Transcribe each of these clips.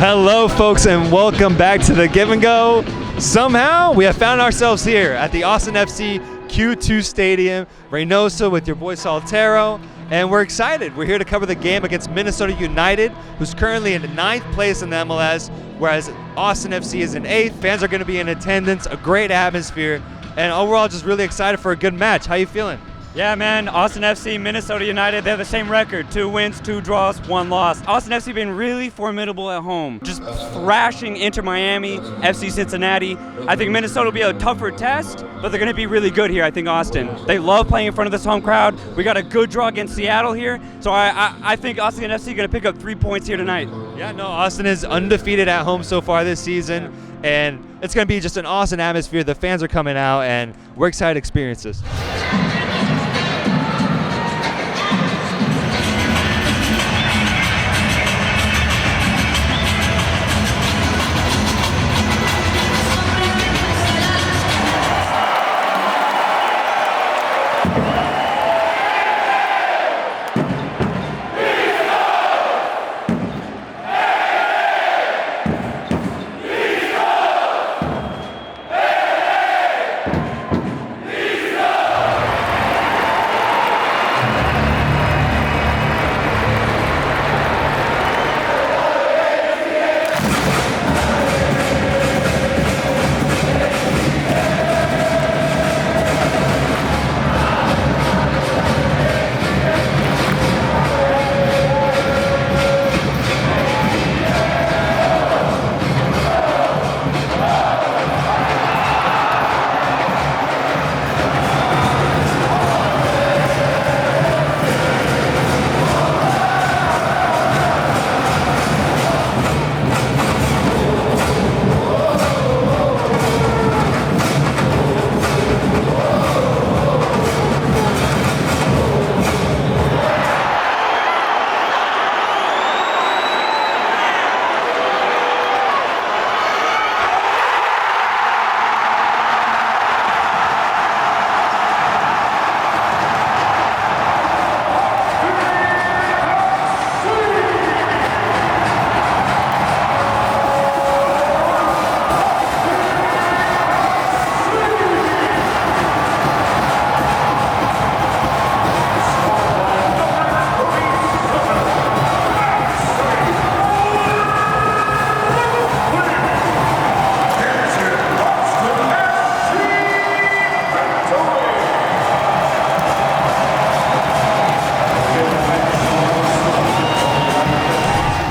Hello, folks, and welcome back to the Give and Go. Somehow, we have found ourselves here at the Austin FC Q2 Stadium, Reynoso, with your boy Soltero, and we're excited. We're here to cover the game against Minnesota United, who's currently in 9th place in the MLS, whereas Austin FC is in 8th. Fans are going to be in attendance, a great atmosphere, and overall just really excited for a good match. How you feeling? Yeah, man, Austin FC, Minnesota United, they have the same record. 2 wins, 2 draws, 1 loss. Austin FC been really formidable at home. Just thrashing Inter Miami, FC Cincinnati. I think Minnesota will be a tougher test, but they're going to be really good here, I think, Austin. They love playing in front of this home crowd. We got a good draw against Seattle here, so I think Austin FC going to pick up 3 points here tonight. Yeah, no, Austin is undefeated at home so far this season, and it's going to be just an awesome atmosphere. The fans are coming out, and we're excited to experience this.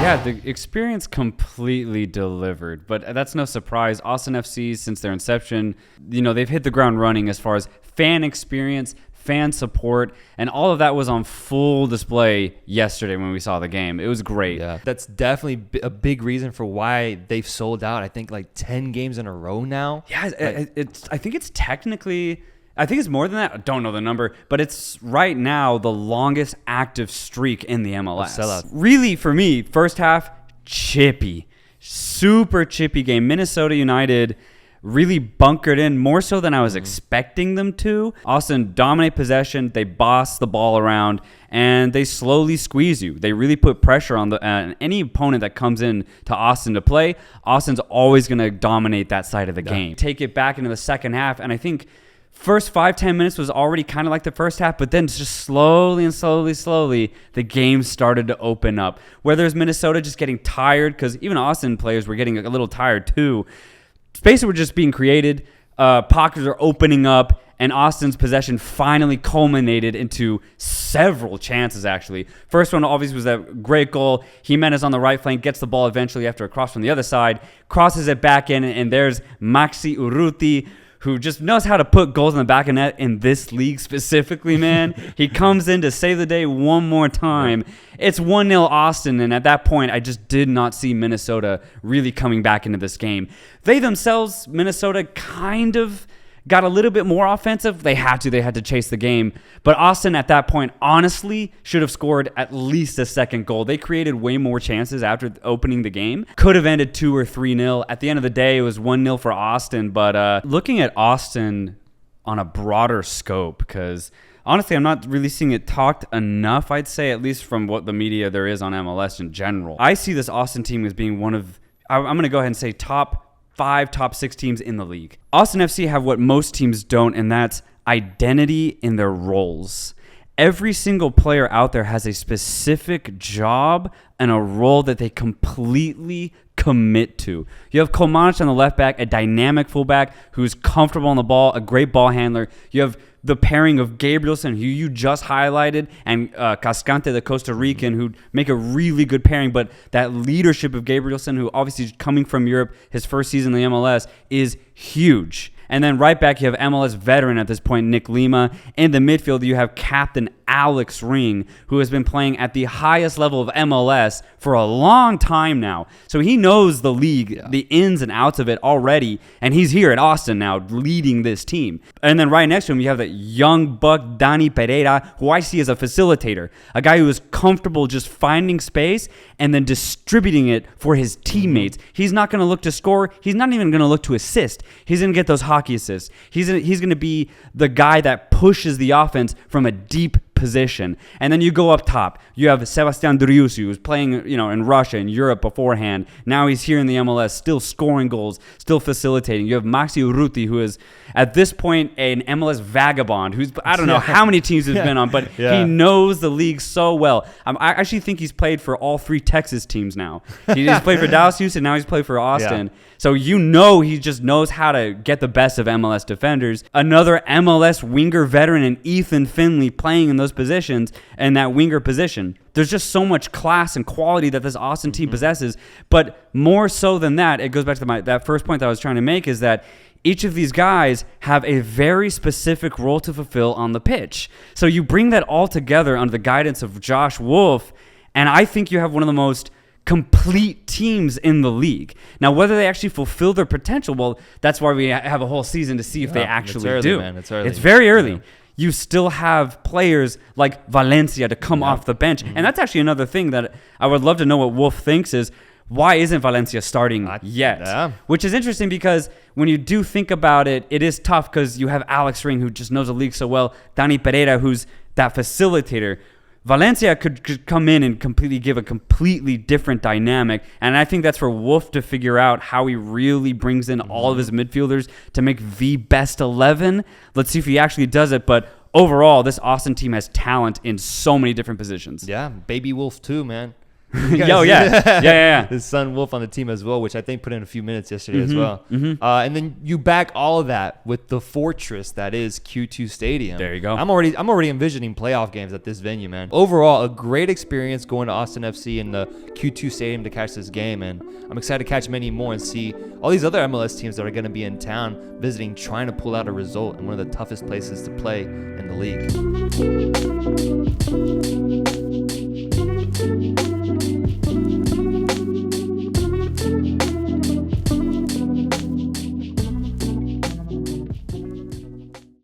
Yeah, the experience completely delivered, but that's no surprise. Austin FC, since their inception, they've hit the ground running as far as fan experience, fan support, and all of that was on full display yesterday when we saw the game. It was great. Yeah, that's definitely a big reason for why they've sold out, I think, like 10 games in a row now. Yeah, I think it's technically... I think it's more than that. I don't know the number, but it's right now the longest active streak in the MLS. Sellout. Really, for me, first half, chippy. Super chippy game. Minnesota United really bunkered in more so than I was expecting them to. Austin dominate possession. They boss the ball around, and they slowly squeeze you. They really put pressure on any opponent that comes in to Austin to play. Austin's always going to dominate that side of the game. Take it back into the second half, and I think first 5-10 minutes was already kind of like the first half, but then just slowly, the game started to open up. Whether it's Minnesota just getting tired, because even Austin players were getting a little tired too. Spaces were just being created, pockets are opening up, and Austin's possession finally culminated into several chances, actually. First one, obviously, was that great goal. Jimenez on the right flank gets the ball eventually after a cross from the other side, crosses it back in, and there's Maxi Urruti, who just knows how to put goals in the back of net in this league specifically, man. He comes in to save the day one more time. It's 1-0 Austin, and at that point, I just did not see Minnesota really coming back into this game. They themselves, Minnesota, kind of got a little bit more offensive. They had to chase the game. But Austin at that point honestly should have scored at least a second goal. They created way more chances after opening the game. Could have ended 2 or 3-0. At the end of the day, it was 1-0 for Austin. But looking at Austin on a broader scope, because honestly, I'm not really seeing it talked enough, I'd say, at least from what the media there is on MLS in general. I see this Austin team as being one of I'm going to go ahead and say top 5, top 6 teams in the league. Austin FC have what most teams don't, and that's identity in their roles. Every single player out there has a specific job and a role that they completely commit to. You have Komanich on the left back, a dynamic fullback who's comfortable on the ball, a great ball handler. You have the pairing of Gabrielson, who you just highlighted, and Cascante, the Costa Rican, who make a really good pairing. But that leadership of Gabrielson, who obviously is coming from Europe, his first season in the MLS, is huge. And then right back, you have MLS veteran at this point, Nick Lima. In the midfield, you have captain Alex Ring, who has been playing at the highest level of MLS for a long time now. So he knows the league, the ins and outs of it already, and he's here at Austin now leading this team. And then right next to him, you have that young buck, Danny Pereira, who I see as a facilitator, a guy who is comfortable just finding space and then distributing it for his teammates. He's not going to look to score. He's not even going to look to assist. He's going to get those hockey assists. He's going to be the guy that pushes the offense from a deep position. And then you go up top. You have Sebastian Driussi, who's playing, in Russia and Europe beforehand. Now he's here in the MLS, still scoring goals, still facilitating. You have Maxi Urruti, who is at this point an MLS vagabond, who's I don't know how many teams he's been on, but he knows the league so well. I actually think he's played for all 3 Texas teams now. He's played for Dallas, Houston, now he's played for Austin. So he just knows how to get the best of MLS defenders. Another MLS winger veteran in Ethan Finley playing in those positions and that winger position. There's just so much class and quality that this Austin team possesses. But more so than that, it goes back to that first point that I was trying to make, is that each of these guys have a very specific role to fulfill on the pitch. So you bring that all together under the guidance of Josh Wolf, and I think you have one of the most complete teams in the league. Now, whether they actually fulfill their potential, well, that's why we have a whole season to see if they actually do. Man, it's early. It's very early. You still have players like Valencia to come off the bench. And that's actually another thing that I would love to know what Wolf thinks is, why isn't Valencia starting yet? Yeah. Which is interesting because when you do think about it, it is tough because you have Alex Ring, who just knows the league so well, Danny Pereira, who's that facilitator. Valencia could come in and completely give a completely different dynamic, and I think that's for Wolf to figure out how he really brings in all of his midfielders to make the best 11. Let's see if he actually does it, but overall, this Austin team has talent in so many different positions. Yeah, baby Wolf too, man. Yeah. His son Wolf on the team as well, which I think put in a few minutes yesterday as well. And then you back all of that with the fortress that is Q2 Stadium. There you go. I'm already envisioning playoff games at this venue, man. Overall, a great experience going to Austin FC in the Q2 Stadium to catch this game, and I'm excited to catch many more and see all these other MLS teams that are going to be in town visiting, trying to pull out a result in one of the toughest places to play in the league.